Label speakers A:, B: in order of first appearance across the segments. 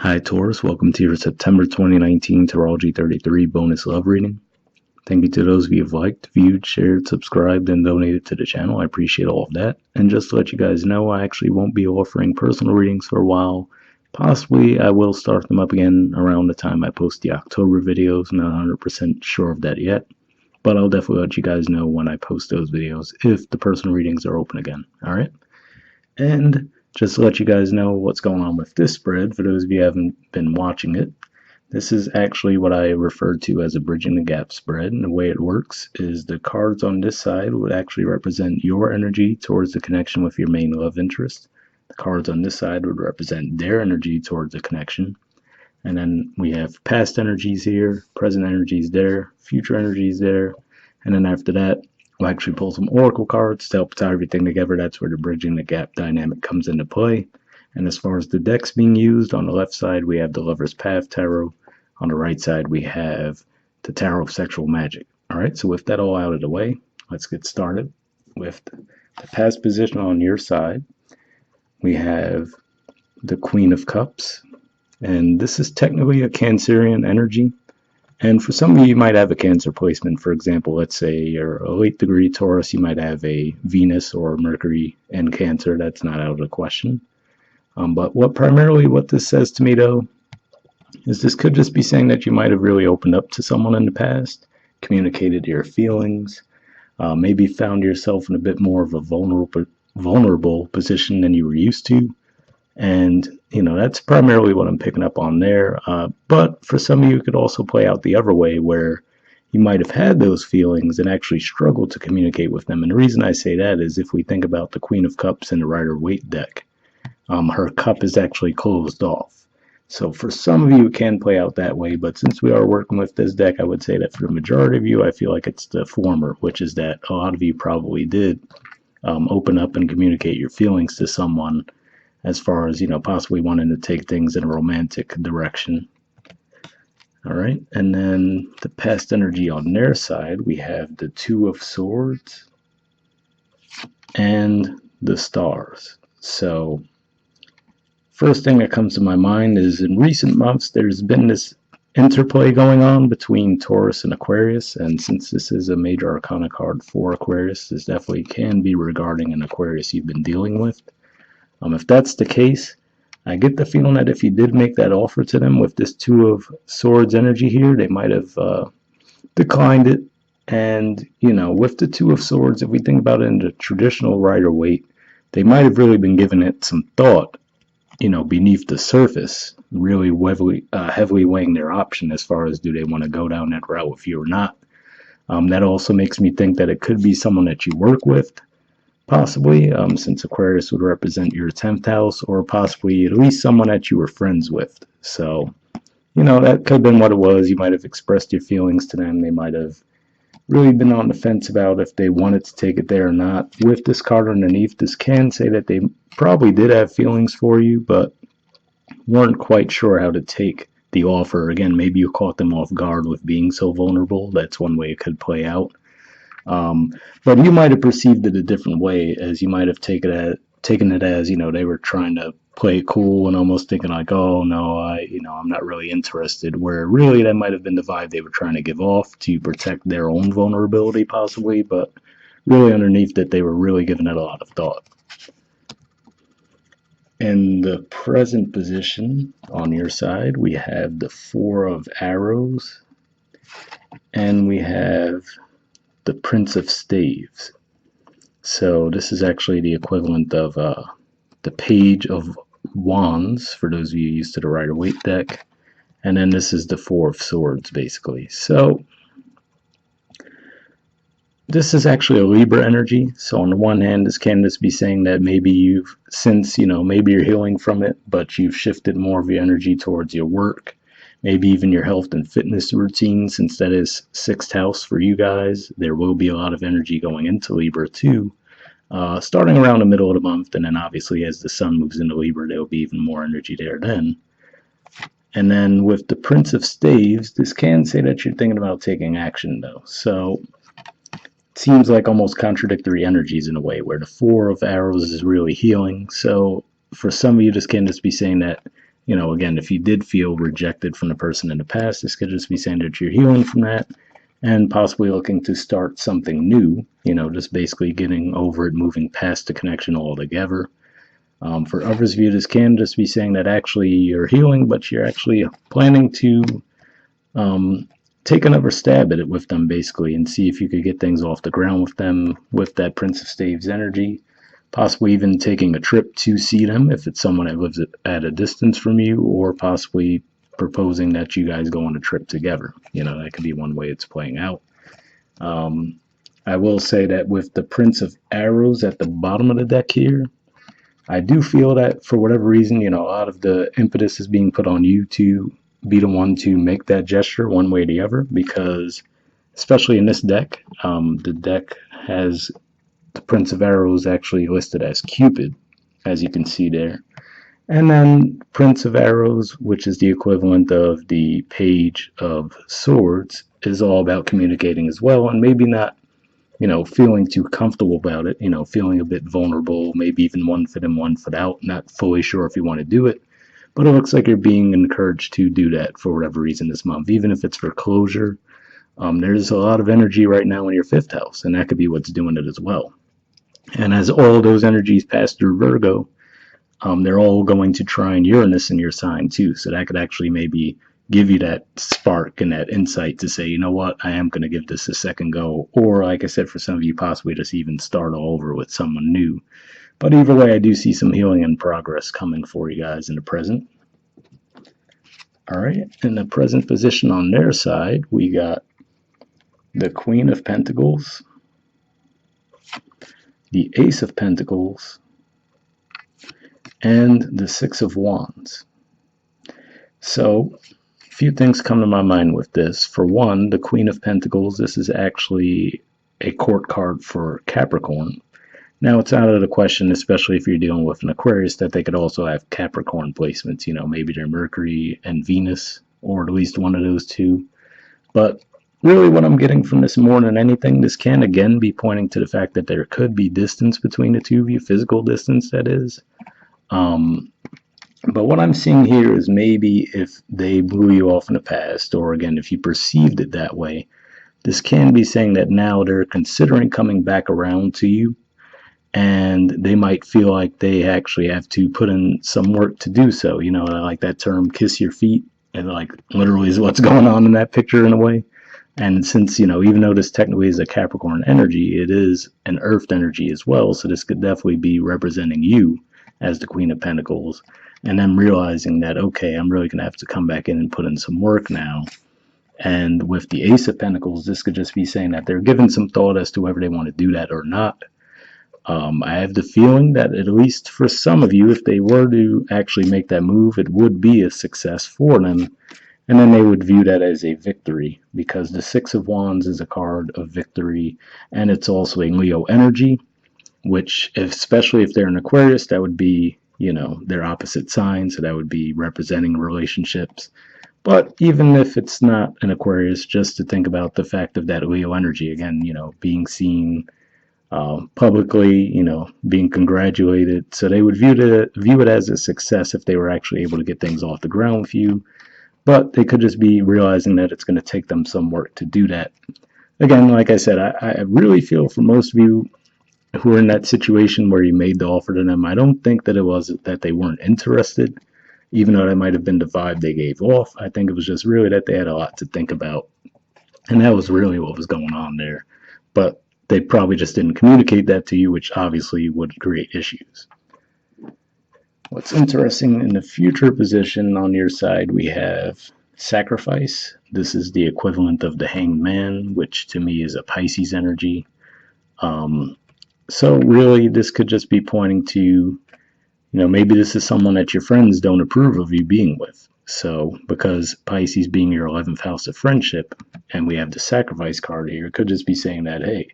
A: Hi Taurus, welcome to your September 2019 Astrology 33 bonus love reading. Thank you to those of you who've liked, viewed, shared, subscribed, and donated to the channel. I appreciate all of that. And just to let you guys know, I actually won't be offering personal readings for a while. Possibly I will start them up again around the time I post the October videos. Not 100% sure of that yet, but I'll definitely let you guys know when I post those videos if the personal readings are open again. Alright? And just to let you guys know what's going on with this spread, for those of you who haven't been watching it, this is actually what I referred to as a bridging the gap spread. And the way it works is the cards on this side would actually represent your energy towards the connection with your main love interest. The cards on this side would represent their energy towards the connection. And then we have past energies here, present energies there, future energies there. And then after that, we'll actually pull some oracle cards to help tie everything together. That's where the bridging the gap dynamic comes into play. And as far as the decks being used, on the left side we have the Lover's Path Tarot. On the right side we have the Tarot of Sexual Magic. Alright, so with that all out of the way, let's get started with the past position on your side. We have the Queen of Cups. And this is technically a Cancerian energy. And for some of you, you might have a Cancer placement. For example, let's say you're a late degree Taurus, you might have a Venus or Mercury in Cancer. That's not out of the question. But what this says to me, though, is this could just be saying that you might have really opened up to someone in the past, communicated your feelings, maybe found yourself in a bit more of a vulnerable position than you were used to. And, that's primarily what I'm picking up on there. But for some of you, it could also play out the other way where you might have had those feelings and actually struggled to communicate with them. And the reason I say that is if we think about the Queen of Cups in the Rider-Waite deck, her cup is actually closed off. So for some of you, it can play out that way. But since we are working with this deck, I would say that for the majority of you, I feel like it's the former, which is that a lot of you probably did open up and communicate your feelings to someone, as far as, possibly wanting to take things in a romantic direction. All right, and then the past energy on their side, we have the Two of Swords and the Stars. So first thing that comes to my mind is in recent months, there's been this interplay going on between Taurus and Aquarius. And since this is a major arcana card for Aquarius, this definitely can be regarding an Aquarius you've been dealing with. If that's the case, I get the feeling that if you did make that offer to them with this Two of Swords energy here, they might have declined it. And, with the Two of Swords, if we think about it in the traditional Rider-Waite, they might have really been giving it some thought, beneath the surface, really heavily weighing their option as far as do they want to go down that route with you or not. That also makes me think that it could be someone that you work with, possibly, since Aquarius would represent your 10th house, or possibly at least someone that you were friends with. So, that could have been what it was. You might have expressed your feelings to them. They might have really been on the fence about if they wanted to take it there or not. With this card underneath, this can say that they probably did have feelings for you, but weren't quite sure how to take the offer. Again, maybe you caught them off guard with being so vulnerable. That's one way it could play out. But you might have perceived it a different way, as you might have taken it as, they were trying to play it cool and almost thinking like, oh no, I'm not really interested, where really that might have been the vibe they were trying to give off to protect their own vulnerability possibly, but really underneath that they were really giving it a lot of thought. In the present position on your side, we have the Four of Arrows, and we have the Prince of Staves. So this is actually the equivalent of the Page of Wands, for those of you used to the Rider-Waite deck. And then this is the Four of Swords, basically. So this is actually a Libra energy. So on the one hand, this can be saying that maybe maybe you're healing from it, but you've shifted more of your energy towards your work, maybe even your health and fitness routine, since that is 6th house for you guys. There will be a lot of energy going into Libra too, starting around the middle of the month, and then obviously as the sun moves into Libra, there will be even more energy there then. And then with the Prince of Staves, this can say that you're thinking about taking action though. So it seems like almost contradictory energies in a way, where the Four of Arrows is really healing. So for some of you, this can just be saying that again, if you did feel rejected from the person in the past, this could just be saying that you're healing from that and possibly looking to start something new, just basically getting over it, moving past the connection altogether. For others of you, this can just be saying that actually you're healing, but you're actually planning to take another stab at it with them, basically, and see if you could get things off the ground with them with that Prince of Staves energy. Possibly even taking a trip to see them if it's someone that lives at a distance from you, or possibly proposing that you guys go on a trip together. That could be one way it's playing out. I will say that with the Prince of Arrows at the bottom of the deck here, I do feel that for whatever reason, a lot of the impetus is being put on you to be the one to make that gesture one way or the other, because especially in this deck, the deck has the Prince of Arrows actually listed as Cupid, as you can see there. And then Prince of Arrows, which is the equivalent of the Page of Swords, is all about communicating as well, and maybe not feeling too comfortable about it, feeling a bit vulnerable, maybe even one foot in, one foot out, not fully sure if you want to do it. But it looks like you're being encouraged to do that for whatever reason this month, even if it's for closure. There's a lot of energy right now in your fifth house, and that could be what's doing it as well. And as all those energies pass through Virgo, they're all going to trine Uranus in your sign too. So that could actually maybe give you that spark and that insight to say, you know what, I am going to give this a second go. Or, like I said, for some of you, possibly just even start all over with someone new. But either way, I do see some healing and progress coming for you guys in the present. All right, in the present position on their side, we got the Queen of Pentacles, the Ace of Pentacles, and the Six of Wands. So, a few things come to my mind with this. For one, the Queen of Pentacles, this is actually a court card for Capricorn. Now, it's out of the question, especially if you're dealing with an Aquarius, that they could also have Capricorn placements. Maybe they're Mercury and Venus, or at least one of those two. But really what I'm getting from this more than anything, this can again be pointing to the fact that there could be distance between the two of you, physical distance, that is. But what I'm seeing here is maybe if they blew you off in the past, or again, if you perceived it that way, this can be saying that now they're considering coming back around to you, and they might feel like they actually have to put in some work to do so. I like that term, kiss your feet, and like literally is what's going on in that picture in a way. And since, even though this technically is a Capricorn energy, it is an earthed energy as well, so this could definitely be representing you as the Queen of Pentacles, and then realizing that, okay, I'm really going to have to come back in and put in some work now. And with the Ace of Pentacles, this could just be saying that they're giving some thought as to whether they want to do that or not. I have the feeling that at least for some of you, if they were to actually make that move, it would be a success for them. And then they would view that as a victory, because the Six of Wands is a card of victory, and it's also a Leo energy, which, especially if they're an Aquarius, that would be, their opposite sign, so that would be representing relationships. But even if it's not an Aquarius, just to think about the fact of that Leo energy, again, being seen publicly, being congratulated. So they would view it as a success if they were actually able to get things off the ground with you. But they could just be realizing that it's going to take them some work to do that. Again, like I said, I really feel for most of you who are in that situation where you made the offer to them, I don't think that it was that they weren't interested, even though that might have been the vibe they gave off. I think it was just really that they had a lot to think about. And that was really what was going on there. But they probably just didn't communicate that to you, which obviously would create issues. What's interesting, in the future position on your side, we have Sacrifice. This is the equivalent of the Hanged Man, which to me is a Pisces energy. So really, this could just be pointing to, maybe this is someone that your friends don't approve of you being with. So because Pisces being your 11th house of friendship, and we have the Sacrifice card here, it could just be saying that, hey,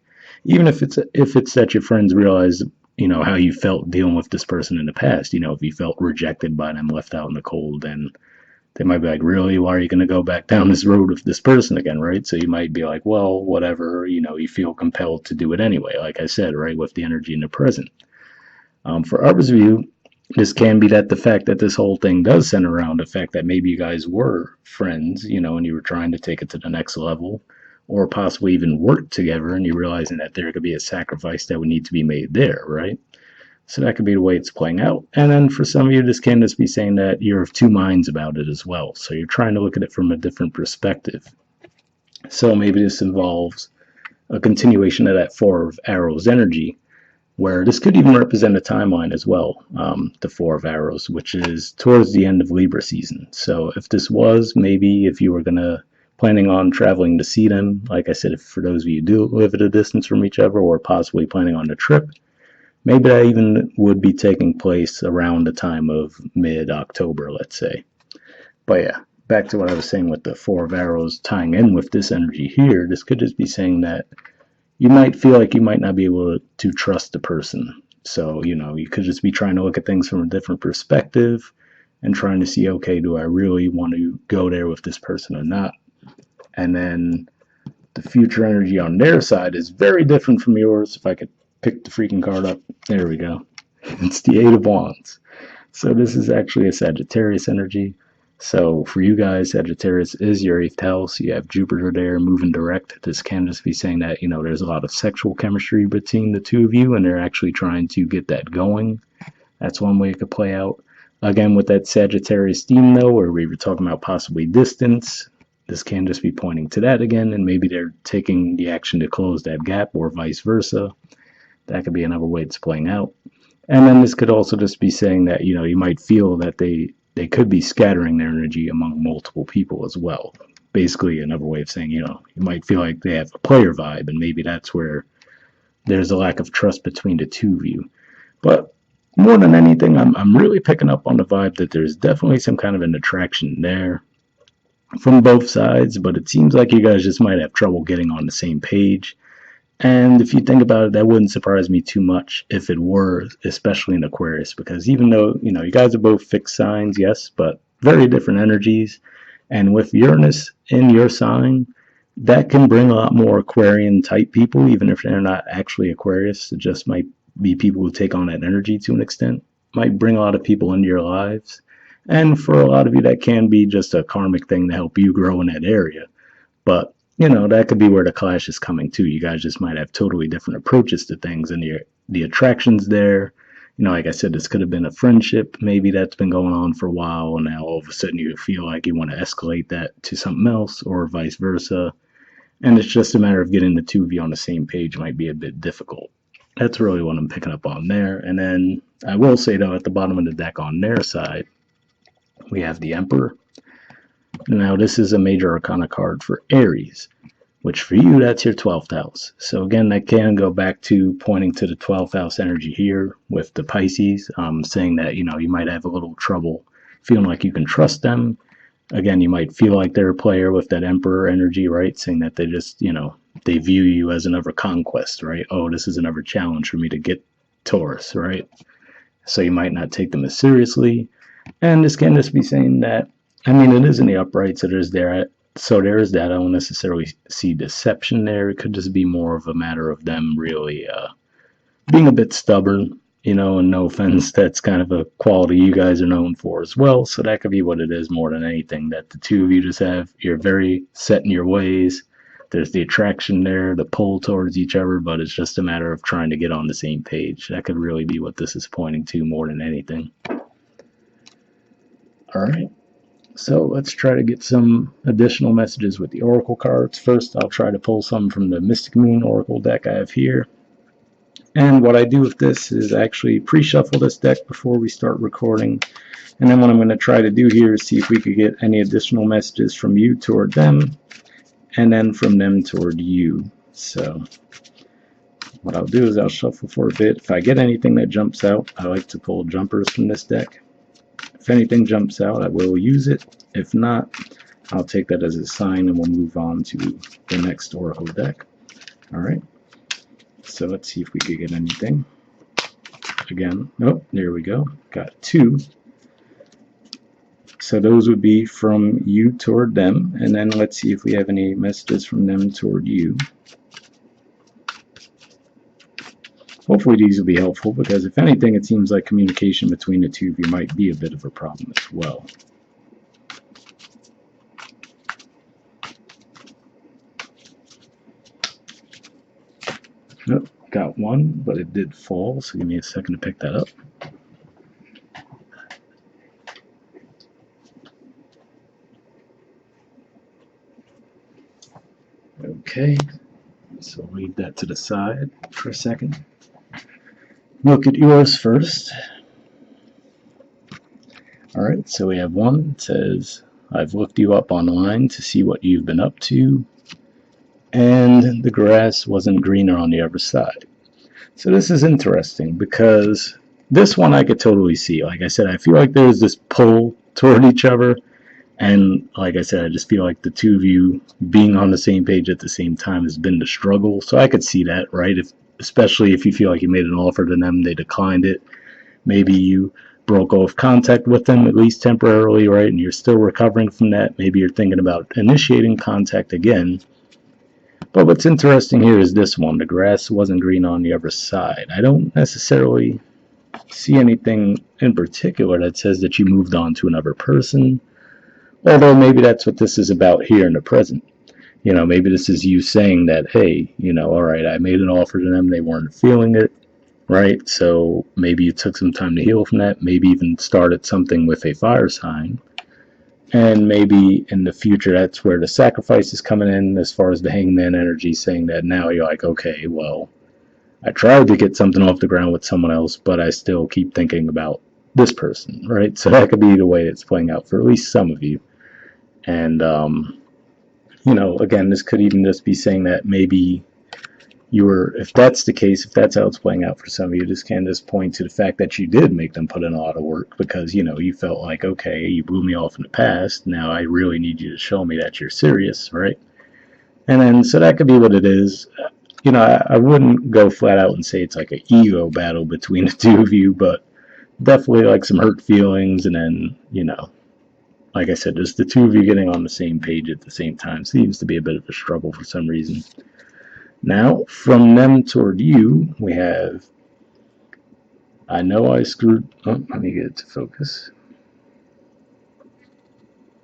A: even if it's that your friends realize, how you felt dealing with this person in the past, if you felt rejected by them, left out in the cold, then they might be like, really, why are you going to go back down this road with this person again, right? So you might be like, well, whatever, you feel compelled to do it anyway, like I said, right, with the energy in the present. For others of you, This can be that the fact that this whole thing does center around the fact that maybe you guys were friends, and you were trying to take it to the next level, or possibly even work together, and you're realizing that there could be a sacrifice that would need to be made there, right? So that could be the way it's playing out. And then for some of you, this can just be saying that you're of two minds about it as well. So you're trying to look at it from a different perspective. So maybe this involves a continuation of that Four of Arrows energy, where this could even represent a timeline as well, the Four of Arrows, which is towards the end of Libra season. So if this was maybe if you were planning on traveling to see them, like I said, if for those of you who do live at a distance from each other or possibly planning on a trip, maybe that even would be taking place around the time of mid-October, let's say. But yeah, back to what I was saying with the Four of Arrows tying in with this energy here, this could just be saying that you might feel like you might not be able to trust the person. So, you could just be trying to look at things from a different perspective and trying to see, okay, do I really want to go there with this person or not? And then the future energy on their side is very different from yours. If I could pick the freaking card up, there we go. It's the Eight of Wands. So this is actually a Sagittarius energy. So for you guys, Sagittarius is your 8th house. You have Jupiter there moving direct. This can just be saying that, there's a lot of sexual chemistry between the two of you and they're actually trying to get that going. That's one way it could play out. Again, with that Sagittarius theme though, where we were talking about possibly distance, this can just be pointing to that again, and maybe they're taking the action to close that gap or vice versa. That could be another way it's playing out. And then this could also just be saying that, you might feel that they could be scattering their energy among multiple people as well. Basically, another way of saying, you might feel like they have a player vibe, and maybe that's where there's a lack of trust between the two of you. But more than anything, I'm really picking up on the vibe that there's definitely some kind of an attraction there from both sides, but it seems like you guys just might have trouble getting on the same page. And if you think about it, that wouldn't surprise me too much if it were, especially in Aquarius, because even though, you guys are both fixed signs, yes, but very different energies. And with Uranus in your sign, that can bring a lot more Aquarian type people, even if they're not actually Aquarius. It just might be people who take on that energy to an extent. Might bring a lot of people into your lives. And for a lot of you, that can be just a karmic thing to help you grow in that area. But that could be where the clash is coming too. You guys just might have totally different approaches to things, and the attraction's there. Like I said, this could have been a friendship. Maybe that's been going on for a while, and now all of a sudden you feel like you want to escalate that to something else, or vice versa. And it's just a matter of getting the two of you on the same page might be a bit difficult. That's really what I'm picking up on there. And then I will say, though, at the bottom of the deck on their side, we have the Emperor. Now, this is a major arcana card for Aries, which for you, that's your 12th house. So again, that can go back to pointing to the 12th house energy here with the Pisces, saying that, you might have a little trouble feeling like you can trust them. Again, you might feel like they're a player with that Emperor energy, right? Saying that they just, they view you as another conquest, right? Oh, this is another challenge for me to get Taurus, right? So you might not take them as seriously. And this can just be saying that, it is in the upright, so there's there. So there is that. I don't necessarily see deception there. It could just be more of a matter of them really being a bit stubborn, and no offense, that's kind of a quality you guys are known for as well. So that could be what it is more than anything, that the two of you just you're very set in your ways. There's the attraction there, the pull towards each other, but it's just a matter of trying to get on the same page. That could really be what this is pointing to more than anything. All right. So let's try to get some additional messages with the Oracle cards. First, I'll try to pull some from the Mystic Moon Oracle deck I have here. And what I do with this is actually pre-shuffle this deck before we start recording. And then what I'm going to try to do here is see if we could get any additional messages from you toward them, and then from them toward you. So what I'll do is I'll shuffle for a bit. If I get anything that jumps out, I like to pull jumpers from this deck. If anything jumps out, I will use it. If not, I'll take that as a sign and we'll move on to the next Oracle deck. All right. So let's see if we can get anything. Again, oh, there we go. Got two. So those would be from you toward them. And then let's see if we have any messages from them toward you. hopefully these will be helpful, because if anything, it seems like communication between the two of you might be a bit of a problem as well. Nope, got one, but it did fall, so give me a second to pick that up. Okay, so leave that to the side for a second. Look at yours first. Alright, so we have one that says, I've looked you up online to see what you've been up to, and the grass wasn't greener on the other side. So this is interesting, because this one I could totally see. Like I said, I feel like there's this pull toward each other, and like I said, I just feel like the two of you being on the same page at the same time has been the struggle. So I could see that, right? Especially if you feel like you made an offer to them, they declined it. Maybe you broke off contact with them, at least temporarily, right? And you're still recovering from that. Maybe you're thinking about initiating contact again. But what's interesting here is this one. The grass wasn't green on the other side. I don't necessarily see anything in particular that says that you moved on to another person. Although maybe that's what this is about here in the present. You know, maybe this is you saying that, hey, you know, all right, I made an offer to them, they weren't feeling it, right? So maybe you took some time to heal from that, maybe even started something with a fire sign. And maybe in the future, that's where the sacrifice is coming in, as far as the hangman energy, saying that now you're like, okay, well, I tried to get something off the ground with someone else, but I still keep thinking about this person, right? So that could be the way it's playing out for at least some of you. And, you know, again, this could even just be saying that maybe you were, if that's the case, if that's how it's playing out for some of you, this can just point to the fact that you did make them put in a lot of work, because, you know, you felt like, okay, you blew me off in the past, now I really need you to show me that you're serious, right? And then, so that could be what it is. You know, I wouldn't go flat out and say it's like an ego battle between the two of you, but definitely like some hurt feelings, and then, you know, like I said, just the two of you getting on the same page at the same time seems to be a bit of a struggle for some reason. Now, from them toward you, we have, I know I screwed, oh, let me get it to focus.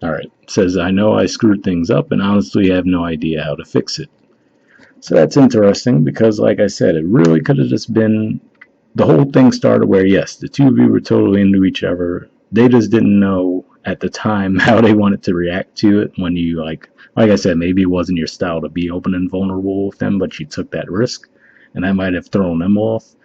A: Alright, it says, I know I screwed things up and honestly have no idea how to fix it. So that's interesting, because like I said, it really could have just been, the whole thing started where, yes, the two of you were totally into each other. They just didn't know at the time how they wanted to react to it when you, like I said, maybe it wasn't your style to be open and vulnerable with them, but you took that risk, and that might have thrown them off.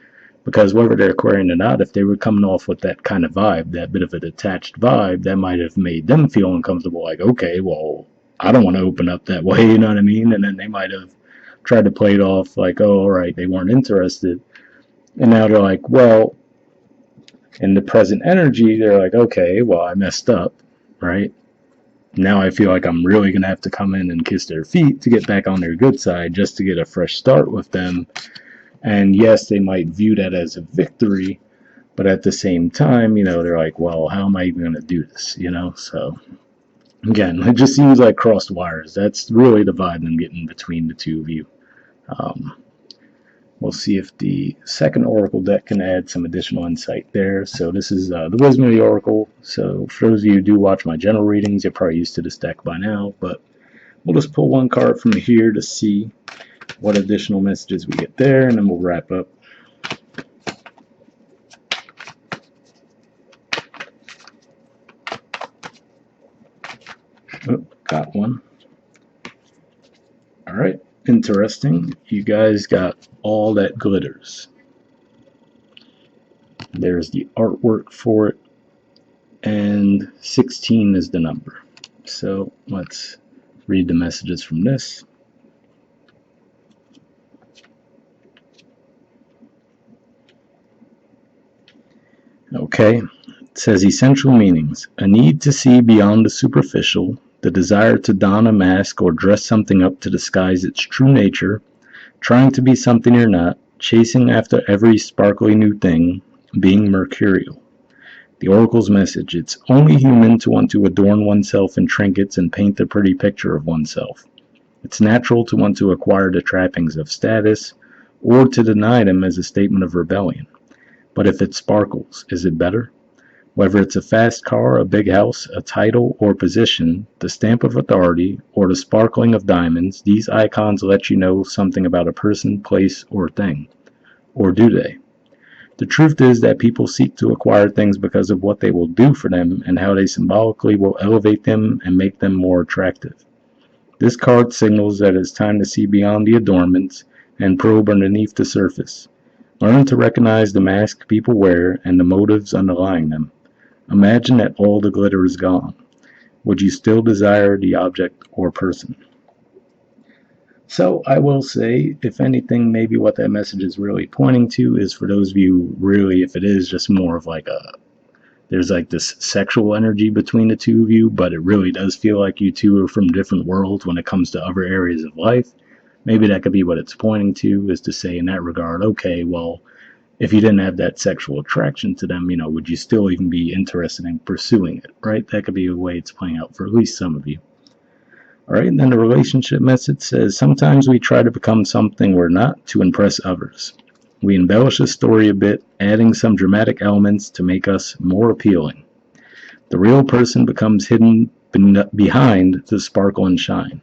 A: Because whether they're Aquarian or not, if they were coming off with that kind of vibe, that bit of a detached vibe, that might have made them feel uncomfortable, like, okay, well, I don't want to open up that way, you know what I mean? And then they might have tried to play it off like, oh, all right, they weren't interested. And now they're like, well, in the present energy, they're like, okay, well, I messed up, right? Now I feel like I'm really going to have to come in and kiss their feet to get back on their good side, just to get a fresh start with them. And yes, they might view that as a victory, but at the same time, you know, they're like, well, how am I even going to do this, you know? So, again, it just seems like crossed wires. That's really the vibe I'm getting between the two of you. We'll see if the second Oracle deck can add some additional insight there. So this is the Wisdom of the Oracle. So for those of you who do watch my general readings, you're probably used to this deck by now, but we'll just pull one card from here to see what additional messages we get there, and then we'll wrap up. Oh, got one. All right, interesting. You guys got all that glitters. There's the artwork for it, and 16 is the number. So let's read the messages from this. Okay, it says essential meanings: a need to see beyond the superficial, the desire to don a mask or dress something up to disguise its true nature, trying to be something you're not, chasing after every sparkly new thing, being mercurial. The Oracle's message: it's only human to want to adorn oneself in trinkets and paint a pretty picture of oneself. It's natural to want to acquire the trappings of status, or to deny them as a statement of rebellion. But if it sparkles, is it better? Whether it's a fast car, a big house, a title or position, the stamp of authority, or the sparkling of diamonds, these icons let you know something about a person, place, or thing. Or do they? The truth is that people seek to acquire things because of what they will do for them and how they symbolically will elevate them and make them more attractive. This card signals that it's time to see beyond the adornments and probe underneath the surface. Learn to recognize the mask people wear and the motives underlying them. Imagine that all the glitter is gone. Would you still desire the object or person? So I will say, if anything, maybe what that message is really pointing to is for those of you really, if it is just more of like there's like this sexual energy between the two of you, but it really does feel like you two are from different worlds when it comes to other areas of life. Maybe that could be what it's pointing to, is to say in that regard, okay, well, if you didn't have that sexual attraction to them, would you still even be interested in pursuing it, right? That could be a way it's playing out for at least some of you. All right, and then the relationship message says sometimes we try to become something we're not to impress others. We embellish the story a bit, adding some dramatic elements to make us more appealing. The real person becomes hidden behind the sparkle and shine.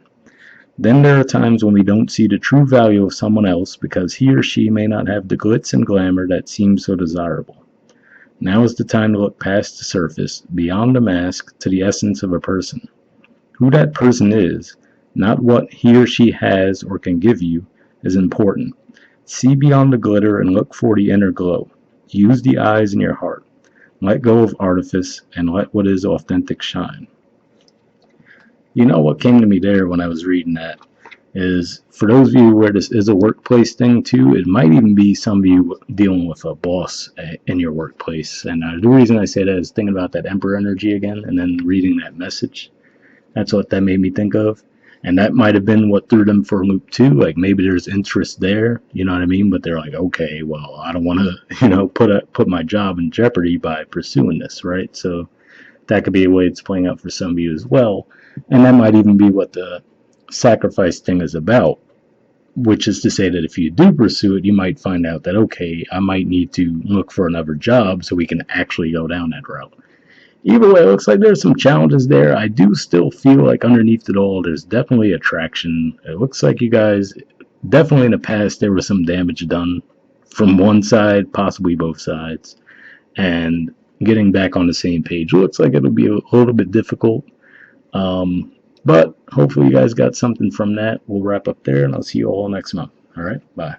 A: Then there are times when we don't see the true value of someone else because he or she may not have the glitz and glamour that seems so desirable. Now is the time to look past the surface, beyond the mask, to the essence of a person. Who that person is, not what he or she has or can give you, is important. See beyond the glitter and look for the inner glow. Use the eyes in your heart. Let go of artifice and let what is authentic shine. What came to me there when I was reading that is, for those of you where this is a workplace thing too, it might even be some of you dealing with a boss in your workplace. And the reason I say that is thinking about that Emperor energy again and then reading that message. That's what that made me think of. And that might have been what threw them for a loop too. Like maybe there's interest there, you know what I mean? But they're like, okay, well, I don't want to, put my job in jeopardy by pursuing this, right? So that could be a way it's playing out for some of you as well. And that might even be what the sacrifice thing is about, which is to say that if you do pursue it, you might find out that, okay, I might need to look for another job so we can actually go down that route. Either way, it looks like there's some challenges there. I do still feel like underneath it all, there's definitely attraction. It looks like you guys, definitely in the past, there was some damage done from one side, possibly both sides. And getting back on the same page looks like it'll be a little bit difficult. But hopefully you guys got something from that. We'll wrap up there, and I'll see you all next month. All right, bye.